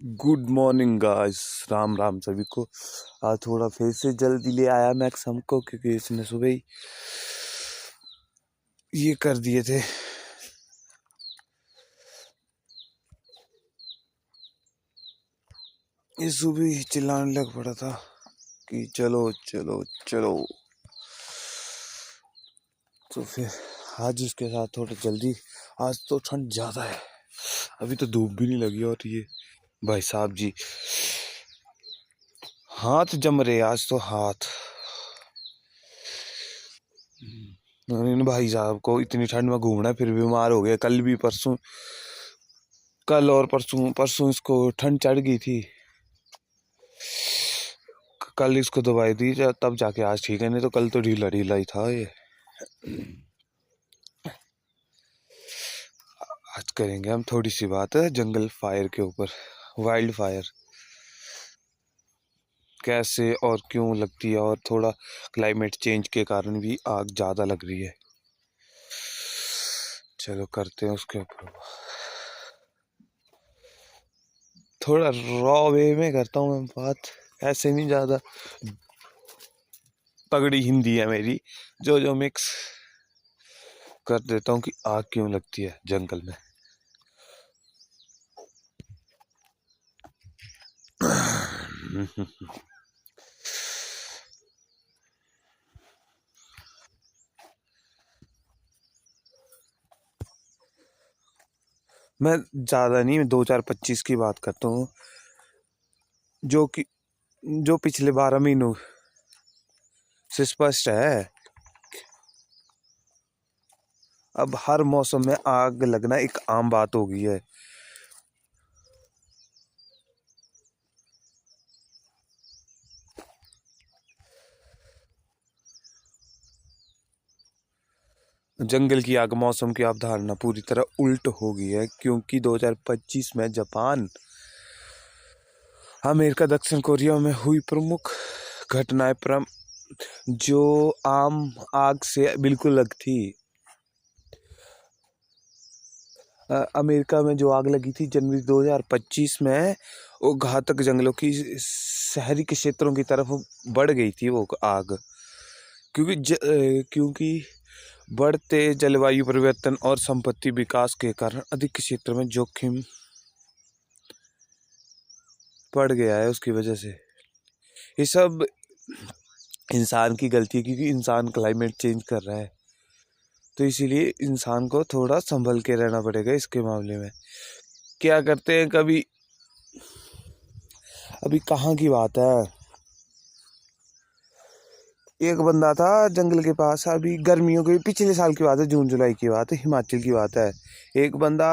Good morning guys. Ram Ram सभी को। आज थोड़ा फिर से जल्दी ले आया मैक्स हमको, क्योंकि इसने सुबह ही ये कर दिए थे। ये सुबह ही चिल्लाने लग पड़ा था कि चलो चलो चलो, तो फिर आज उसके साथ थोड़ा जल्दी। आज तो ठंड ज़्यादा है, अभी तो धूप भी नहीं लगी। और ये भाई साहब जी हाथ जम रहे आज तो हाथ। इन भाई साहब को इतनी ठंड में घूमना, फिर बीमार हो गए। कल भी परसों, कल और परसों परसों इसको ठंड चढ़ गई थी। कल इसको दवाई दी तब जाके आज ठीक है, नहीं तो कल तो ढीला ढीला ही था ये। आज करेंगे हम थोड़ी सी बात है जंगल फायर के ऊपर। वाइल्ड फायर कैसे और क्यों लगती है, और थोड़ा क्लाइमेट चेंज के कारण भी आग ज़्यादा लग रही है। चलो करते हैं उसके ऊपर। थोड़ा रॉ वे में करता हूँ मैं बात, ऐसे नहीं ज़्यादा तगड़ी हिंदी है मेरी, जो जो मिक्स कर देता हूँ कि आग क्यों लगती है जंगल में। मैं ज़्यादा नहीं, 2025 की बात करता हूँ, जो पिछले 12 महीनों से स्पष्ट है। अब हर मौसम में आग लगना एक आम बात हो गई है। जंगल की आग मौसम की अवधारणा पूरी तरह उल्ट हो गई है, क्योंकि 2025 में जापान, अमेरिका, दक्षिण कोरिया में हुई प्रमुख घटनाएं जो आम आग से बिल्कुल अलग थी। अमेरिका में जो आग लगी थी जनवरी 2025 में, वो घातक जंगलों की शहरी के क्षेत्रों की तरफ बढ़ गई थी वो आग, क्योंकि बढ़ते जलवायु परिवर्तन और संपत्ति विकास के कारण अधिक क्षेत्र में जोखिम बढ़ गया है। उसकी वजह से ये सब इंसान की गलती है, क्योंकि इंसान क्लाइमेट चेंज कर रहा है। तो इसीलिए इंसान को थोड़ा संभल के रहना पड़ेगा इसके मामले में। क्या करते हैं कभी, अभी कहाँ की बात है, एक बंदा था जंगल के पास, अभी गर्मियों के पिछले साल की बात है, जून जुलाई की बात है, हिमाचल की बात है। एक बंदा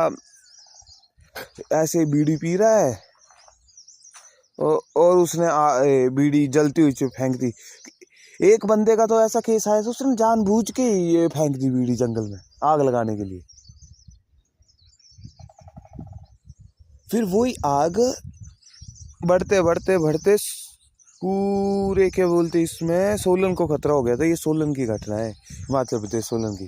ऐसे बीड़ी पी रहा है और उसने बीड़ी जलती हुई फेंक दी। एक बंदे का तो ऐसा केस आया, तो उसने जानबूझ के ये फेंक दी बीड़ी जंगल में आग लगाने के लिए। फिर वही आग बढ़ते बढ़ते बढ़ते पूरे, क्या बोलते इसमें, सोलन को खतरा हो गया था। ये सोलन की घटना है, हिमाचल प्रदेश सोलन की।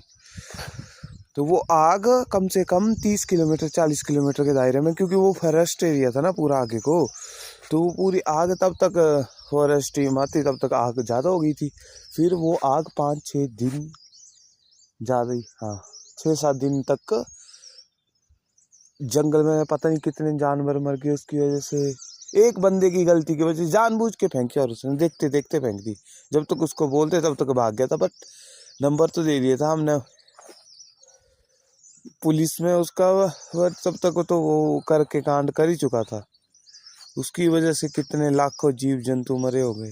तो वो आग कम से कम 30 किलोमीटर 40 किलोमीटर के दायरे में, क्योंकि वो फॉरेस्ट एरिया था ना पूरा आगे को, तो वो पूरी आग तब तक फॉरेस्ट टीम आती तब तक आग ज़्यादा हो गई थी। फिर वो आग 5-6 दिन ज़्यादा ही, हाँ 6-7 दिन तक जंगल में पता नहीं कितने जानवर मर गए उसकी वजह से। एक बंदे की गलती की वजह से जानबूझ के फेंकी, और उसने देखते देखते फेंक दी। जब तक उसको बोलते तब तक भाग गया था, बट नंबर तो दे दिया था हमने पुलिस में उसका, बट तब तक तो वो करके कांड कर ही चुका था। उसकी वजह से कितने लाखों जीव जंतु मरे हो गए।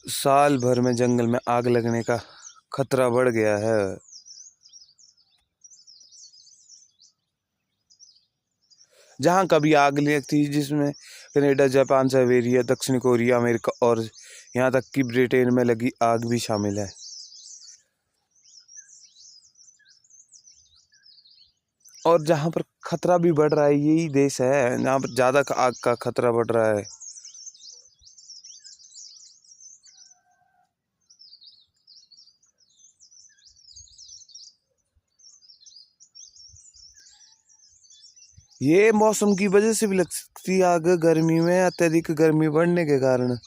साल भर में जंगल में आग लगने का खतरा बढ़ गया है। जहाँ कभी आग लगती, जिसमें कनाडा, जापान, साइबेरिया, दक्षिण कोरिया, अमेरिका और यहाँ तक कि ब्रिटेन में लगी आग भी शामिल है। और जहाँ पर खतरा भी बढ़ रहा है यही देश है जहाँ पर ज़्यादा आग का खतरा बढ़ रहा है। ये मौसम की वजह से भी लग सकती है आग, गर्मी में अत्यधिक गर्मी बढ़ने के कारण।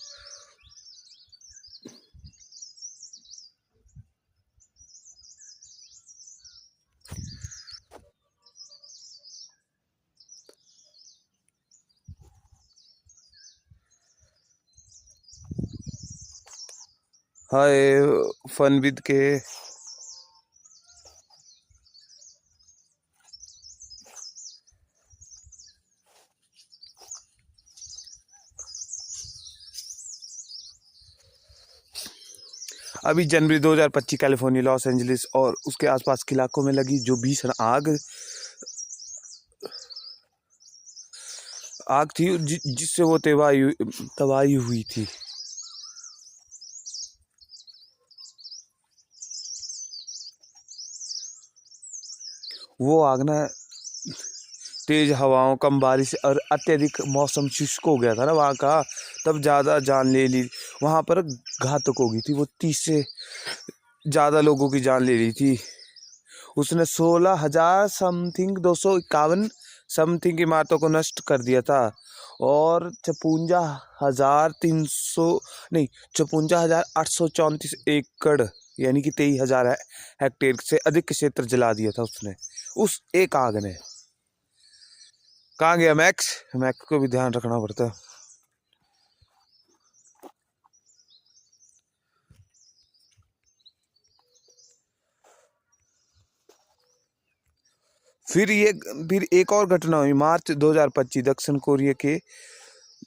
हाय फन विद के। अभी जनवरी 2025 कैलिफोर्निया, लॉस एंजलिस और उसके आसपास के इलाकों में लगी जो भीषण आग थी जिससे वो तबाही हुई थी। वो आग ना तेज हवाओं, कम बारिश और अत्यधिक मौसम शुष्क हो गया था ना वहाँ का, तब ज़्यादा जान ले ली। वहाँ पर घातक हो गई थी, वो 30 से ज़्यादा लोगों की जान ले ली थी। उसने 16,000 समथिंग 251 समथिंग इमारतों को नष्ट कर दिया था और 56,300 नहीं 56,834 एकड़ यानी कि 23,000 हेक्टेयर से अधिक क्षेत्र जला दिया था उसने, उस एक आग ने। कहाँ गया मैक्स? मैक्स को भी ध्यान रखना पड़ता है। फिर एक और घटना हुई मार्च 2025 दक्षिण कोरिया के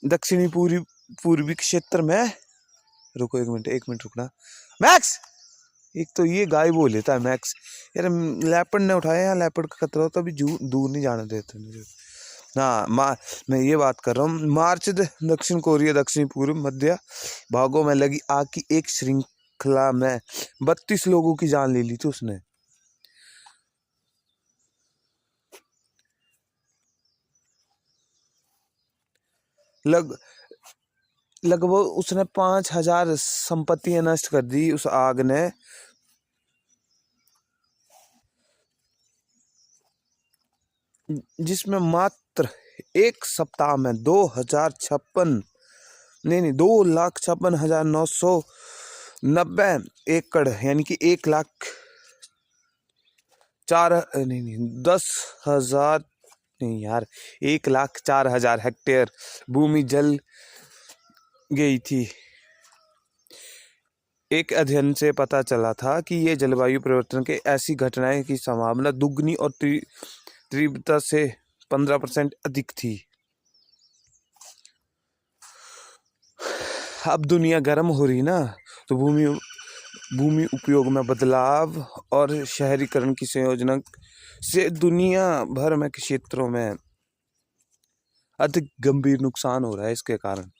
दक्षिणी पूर्वी क्षेत्र में। रुको एक मिनट रुकना मैक्स। एक तो ये गायब हो लेता है मैक्स यार, लेपर्ड ने उठाया, यहाँ लेपर्ड का खतरा होता, अभी दूर नहीं जाने देते मुझे। हाँ मैं ये बात कर रहा हूँ, मार्च दक्षिण कोरिया दक्षिण पूर्व मध्य भागों में लगी आग की एक श्रृंखला में 32 लोगों की जान ले ली थी उसने। लगभग उसने 5,000 संपत्तियां नष्ट कर दी उस आग ने। जिसमें मात्र एक सप्ताह में 2,56,990 एकड़ यानी कि 10,000 नहीं यार 1,04,000 हेक्टेयर भूमि जल गई थी। एक अध्ययन से पता चला था कि ये जलवायु परिवर्तन के ऐसी घटनाएं की संभावना दुगनी और तीव्रता से 15% अधिक थी। अब दुनिया गर्म हो रही ना, तो भूमि उपयोग में बदलाव और शहरीकरण की संयोजन से दुनिया भर में क्षेत्रों में अधिक गंभीर नुकसान हो रहा है इसके कारण।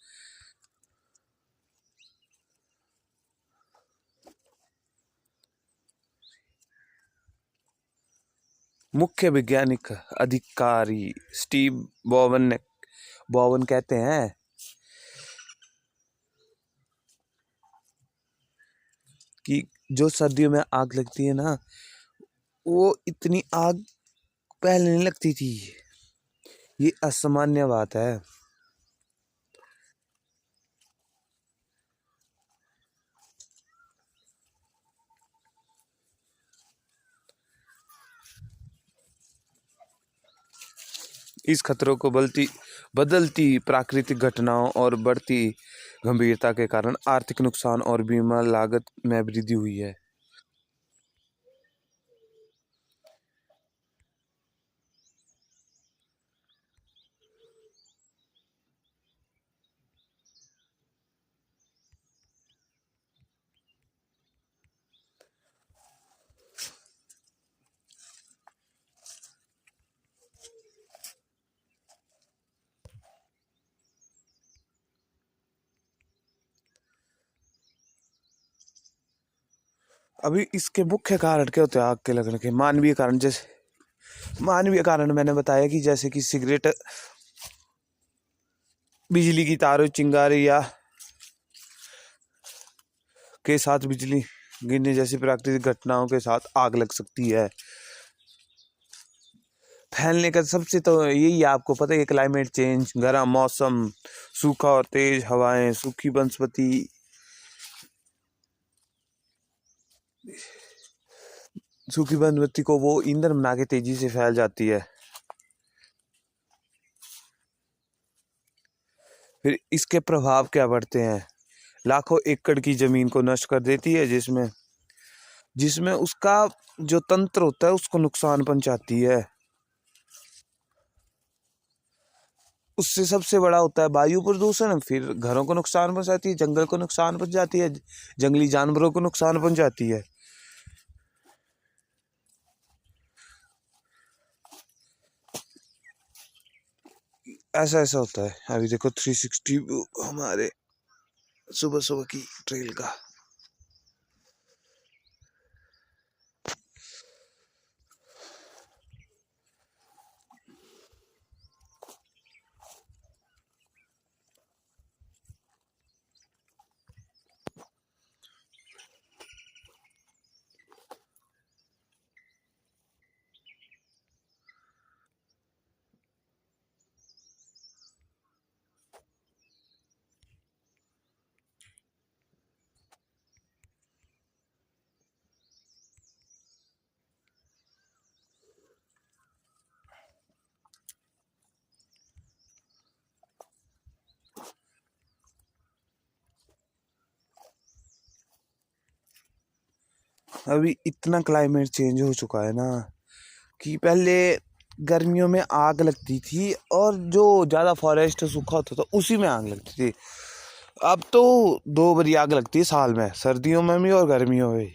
मुख्य वैज्ञानिक अधिकारी स्टीव बॉवन कहते हैं कि जो सर्दियों में आग लगती है ना, वो इतनी आग पहले नहीं लगती थी, ये असामान्य बात है। इस खतरों को बदलती प्राकृतिक घटनाओं और बढ़ती गंभीरता के कारण आर्थिक नुकसान और बीमा लागत में वृद्धि हुई है। अभी इसके मुख्य कारण क्या होते हैं आग के लगने के? मानवीय कारण, जैसे मानवीय कारण मैंने बताया कि जैसे कि सिगरेट, बिजली की तारों, चिंगारी या के साथ बिजली गिरने जैसी प्राकृतिक घटनाओं के साथ आग लग सकती है। फैलने का सबसे तो यही है, आपको पता है, क्लाइमेट चेंज, गर्म मौसम, सूखा और तेज हवाएं, सूखी वनस्पति, सूखी वनस्पति को वो ईंधन बना के तेजी से फैल जाती है। फिर इसके प्रभाव क्या पड़ते हैं? लाखों एकड़ की जमीन को नष्ट कर देती है, जिसमें जिसमें उसका जो तंत्र होता है उसको नुकसान पहुंचाती है। उससे सबसे बड़ा होता है वायु प्रदूषण, फिर घरों को नुकसान पहुंचाती है, जंगल को नुकसान पहुंचाती है, जंगली जानवरों को नुकसान पहुंचाती है। ऐसा ऐसा होता है। अभी देखो 360 हमारे सुबह सुबह की ट्रेल का। अभी इतना क्लाइमेट चेंज हो चुका है ना कि पहले गर्मियों में आग लगती थी और जो ज़्यादा फॉरेस्ट सूखा होता था उसी में आग लगती थी। अब तो 2 बारी आग लगती है साल में, सर्दियों में भी और गर्मियों में भी।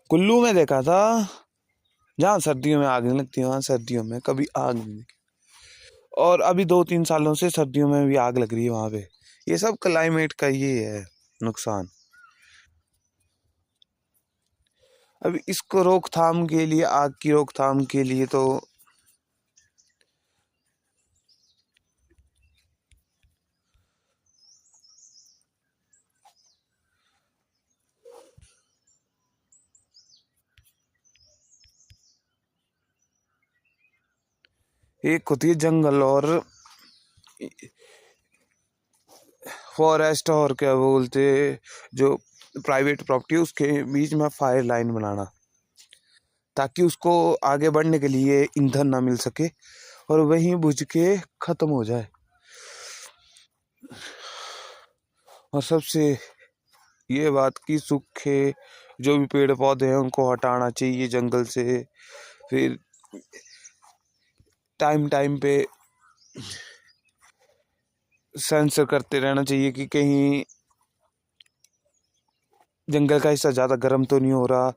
कुल्लू में देखा था, जहाँ सर्दियों में आग नहीं लगती वहाँ सर्दियों में कभी आग नहीं लगी, और अभी 2-3 सालों से सर्दियों में भी आग लग रही है वहाँ पे। ये सब क्लाइमेट का ये है नुकसान। अभी इसको रोकथाम के लिए, आग की रोकथाम के लिए तो एक होती है जंगल और फॉरेस्ट, और क्या बोलते, जो प्राइवेट प्रॉपर्टी है उसके बीच में फायर लाइन बनाना, ताकि उसको आगे बढ़ने के लिए ईंधन ना मिल सके और वहीं बुझ के खत्म हो जाए। और सबसे ये बात कि सूखे जो भी पेड़ पौधे हैं उनको हटाना चाहिए जंगल से। फिर टाइम टाइम पे सेंसर करते रहना चाहिए कि कहीं जंगल का हिस्सा ज़्यादा गर्म तो नहीं हो रहा।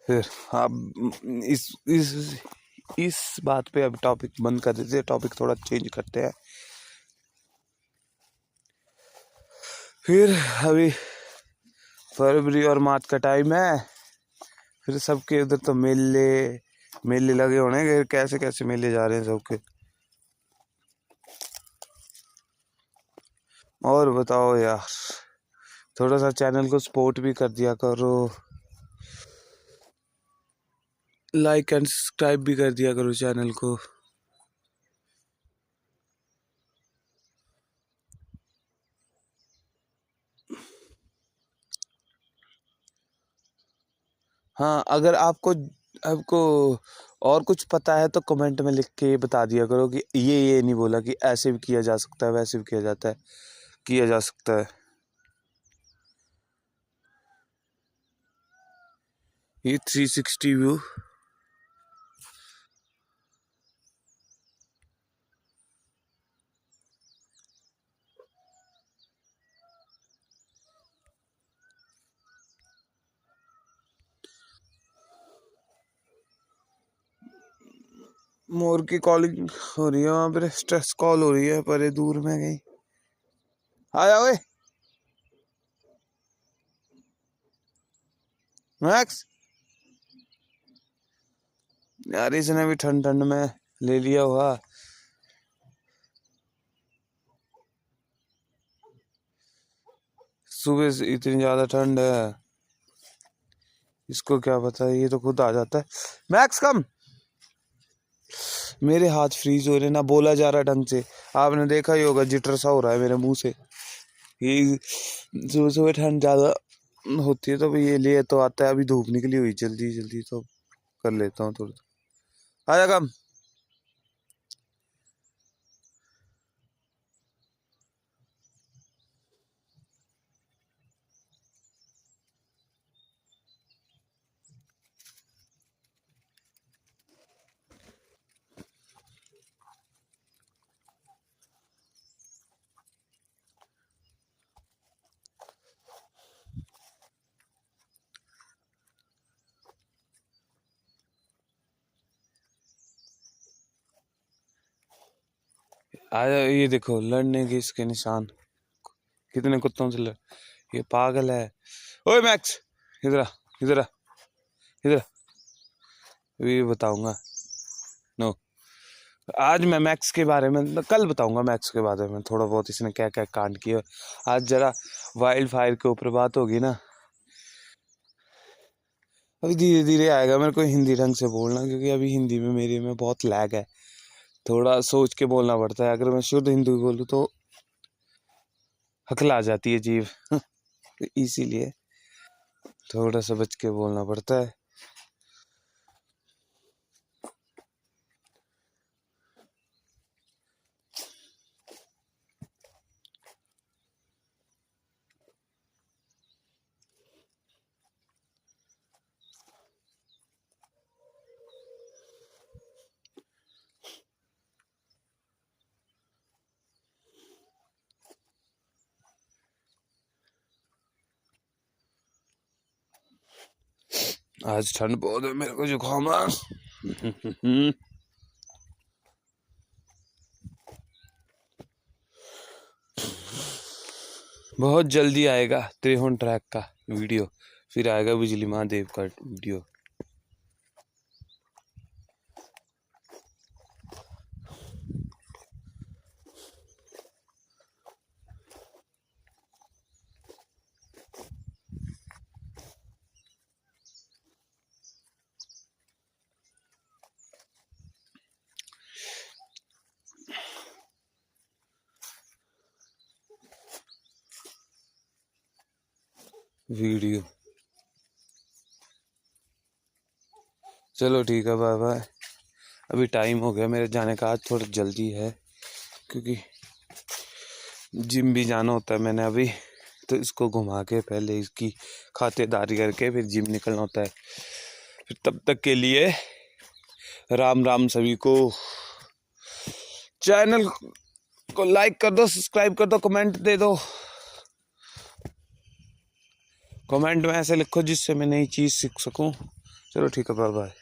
फिर आप इस बात पे अब टॉपिक बंद कर देते हैं, टॉपिक थोड़ा चेंज करते हैं। फिर अभी फरवरी और मार्च का टाइम है, फिर सबके उधर तो मेले मेले लगे होने, कैसे कैसे मेले जा रहे हैं सबके। और बताओ यार, थोड़ा सा चैनल को सपोर्ट भी कर दिया करो, लाइक एंड सब्सक्राइब भी कर दिया करो चैनल को। हाँ, अगर आपको आपको और कुछ पता है तो कमेंट में लिख के बता दिया करो कि ये नहीं बोला कि ऐसे भी किया जा सकता है, वैसे भी किया जाता है, किया जा सकता है। ये 360 व्यू। मोर की कॉलिंग हो रही है वहां पर, स्ट्रेस कॉल हो रही है पर ये दूर में गई। आया ओए मैक्स, यार इसने भी ठंड ठंड में ले लिया हुआ। सुबह से इतनी ज्यादा ठंड है, इसको क्या पता, ये तो खुद आ जाता है। मैक्स कम। मेरे हाथ फ्रीज हो रहे, ना बोला जा रहा ढंग से। आपने देखा ही होगा जिटर सा हो रहा है मेरे मुंह से। ये सुबह सुबह ठंड ज्यादा होती है तो ये लिए तो आता है। अभी धूप निकली हुई जल्दी जल्दी तो कर लेता हूँ थोड़ा। आजा कम। आजा, ये देखो लड़ने के इसके निशान, कितने कुत्तों से लड़। ये पागल है। ओए मैक्स, इधर आ, इधर आ, इधर आ। अभी बताऊंगा। नो, आज मैं मैक्स के बारे में कल बताऊंगा। मैक्स के बारे में थोड़ा बहुत इसने क्या क्या कांड किया। आज जरा वाइल्ड फायर के ऊपर बात होगी ना। अभी धीरे धीरे आएगा मेरे को हिंदी ढंग से बोलना, क्योंकि अभी हिंदी में मेरे में बहुत लैग है। थोड़ा सोच के बोलना पड़ता है। अगर मैं शुद्ध हिंदी बोलूँ तो हकला जाती है जीभ इसीलिए थोड़ा सा बच के बोलना पड़ता है। आज ठंड बहुत है, मेरे को जुकाम है। बहुत जल्दी आएगा त्रिभुवन ट्रैक का वीडियो, फिर आएगा बिजली महादेव का वीडियो। वीडियो चलो ठीक है, बाय बाय। अभी टाइम हो गया मेरे जाने का, आज थोड़ा जल्दी है क्योंकि जिम भी जाना होता है मैंने अभी। तो इसको घुमा के पहले इसकी खातिरदारी करके फिर जिम निकलना होता है। फिर तब तक के लिए राम राम सभी को। चैनल को लाइक कर दो, सब्सक्राइब कर दो, कमेंट दे दो। कमेंट में ऐसे लिखो जिससे मैं नई चीज़ सीख सकूं। चलो ठीक है, बाय बाय।